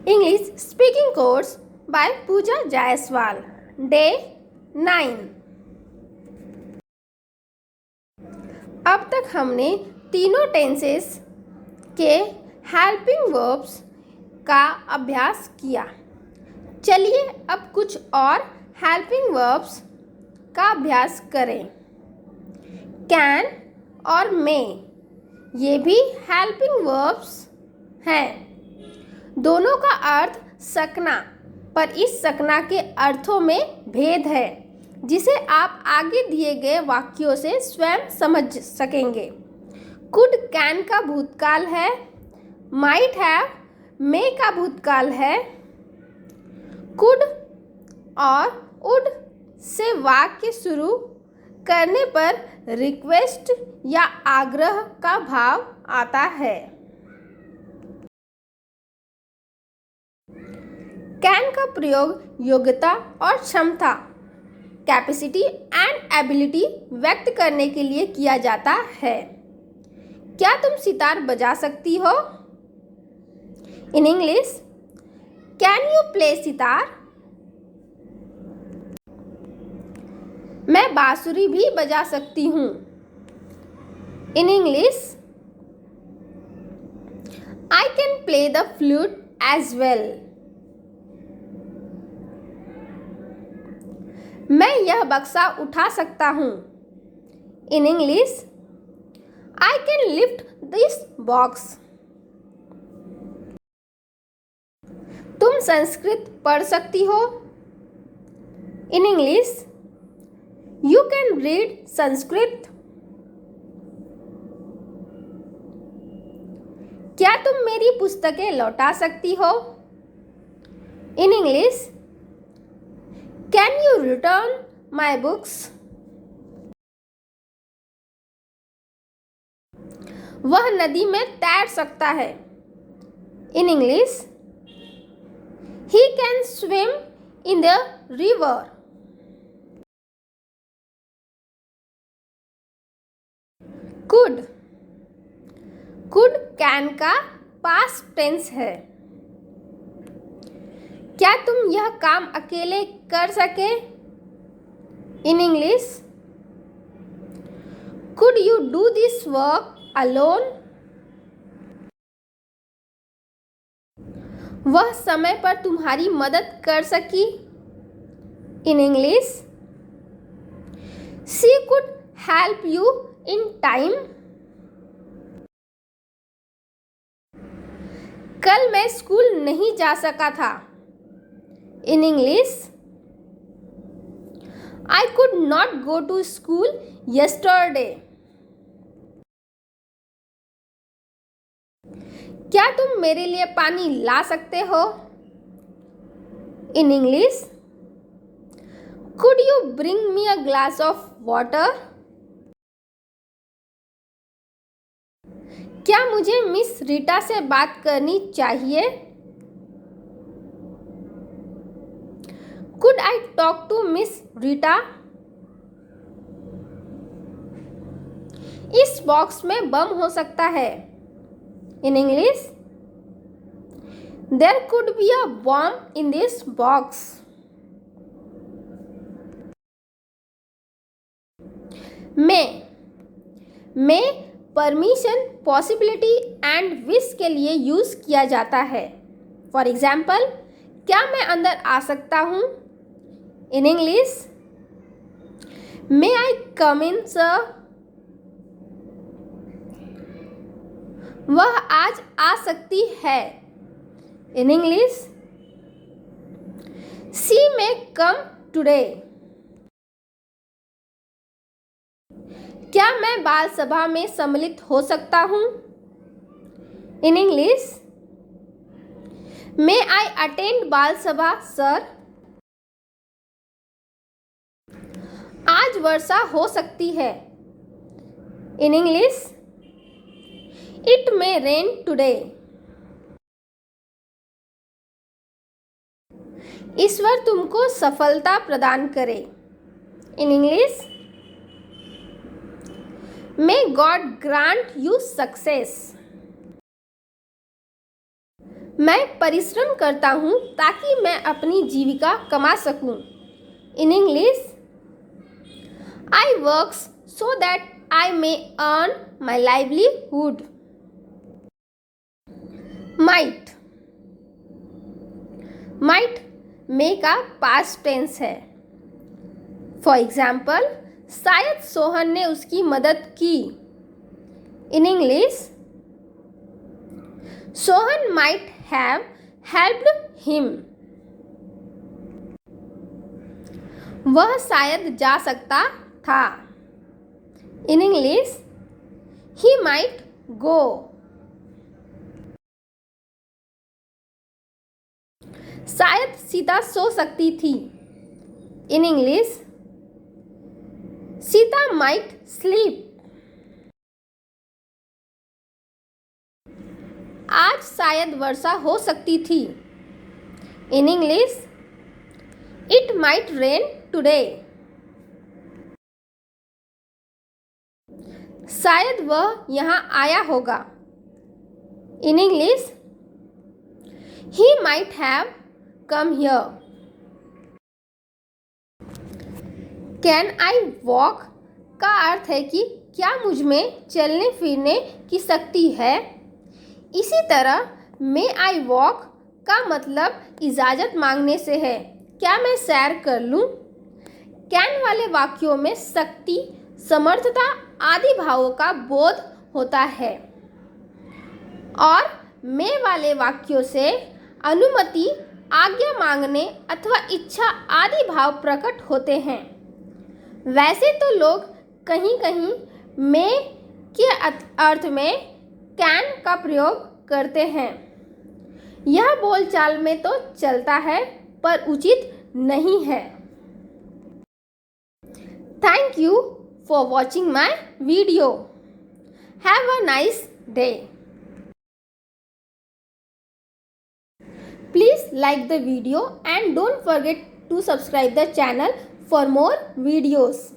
English Speaking Course by Pooja Jaiswal. Day 9. अब तक हमने तीनों टेंसेस के हेल्पिंग वर्ब्स का अभ्यास किया। चलिए अब कुछ और हेल्पिंग वर्ब्स का अभ्यास करें। कैन और मे, ये भी हेल्पिंग वर्ब्स हैं। दोनों का अर्थ सकना, पर इस सकना के अर्थों में भेद है, जिसे आप आगे दिए गए वाक्यों से स्वयं समझ सकेंगे। कुड कैन का भूतकाल है, माइट हैव मे का भूतकाल है। कुड और वुड से वाक्य शुरू करने पर रिक्वेस्ट या आग्रह का भाव आता है। कैन का प्रयोग योग्यता और क्षमता, कैपेसिटी एंड एबिलिटी व्यक्त करने के लिए किया जाता है। क्या तुम सितार बजा सकती हो? In English, can you play sitar? मैं बांसुरी भी बजा सकती हूँ। In English, I can play the flute as well. मैं यह बक्सा उठा सकता हूँ। In English, I can lift this box. तुम संस्कृत पढ़ सकती हो। In English, you can read Sanskrit. क्या तुम मेरी पुस्तकें लौटा सकती हो? In English, can you return my books? वह नदी में तैर सकता है। In English, he can swim in the river. Could, could can का पास्ट टेंस है। क्या तुम यह काम अकेले कर सके? In English, could you do this work alone? वह समय पर तुम्हारी मदद कर सकी। In English, she could help you in time. कल मैं स्कूल नहीं जा सका था। In English, I could not go to school yesterday. क्या तुम मेरे लिए पानी ला सकते हो? In English, could you bring me a glass of water? क्या मुझे मिस रीटा से बात करनी चाहिए? Could I talk to miss Rita? इस बॉक्स में बम हो सकता है। In English, there could be a bomb in this box. May permission, possibility and wish के लिए यूज किया जाता है। फॉर एग्जाम्पल, क्या मैं अंदर आ सकता हूँ? In English, may I come in sir? वह आज आ सकती है। In English, she may come today. क्या मैं बाल सभा में सम्मिलित हो सकता हूँ? In English, may I attend बाल सभा सर? आज वर्षा हो सकती है। In English, it may rain today. ईश्वर तुमको सफलता प्रदान करे। In English, may God grant you success. मैं परिश्रम करता हूँ ताकि मैं अपनी जीविका कमा सकूँ। इन English, I works so that I may earn my livelihood. Might. Might may का past tense है। For example, शायद सोहन ने उसकी मदद की। In English, Sohan might have helped him. वह शायद जा सकता था। In English, he might go. शायद सीता सो सकती थी। In English, Sita might sleep. आज शायद वर्षा हो सकती थी। In English, it might rain today. शायद वह यहाँ आया होगा। In English, he might have come here. Can I walk का अर्थ है कि क्या मुझ में चलने फिरने की शक्ति है। इसी तरह may I walk का मतलब इजाज़त मांगने से है। क्या मैं सैर कर लूँ। कैन वाले वाक्यों में शक्ति, समर्थता आदि भावों का बोध होता है और मैं वाले वाक्यों से अनुमति, आज्ञा मांगने अथवा इच्छा आदि भाव प्रकट होते हैं। वैसे तो लोग कहीं कहीं मैं के अर्थ में कैन का प्रयोग करते हैं। यह बोलचाल में तो चलता है पर उचित नहीं है। Thank you for watching my video. Have a nice day. Please like the video and don't forget to subscribe the channel for more videos.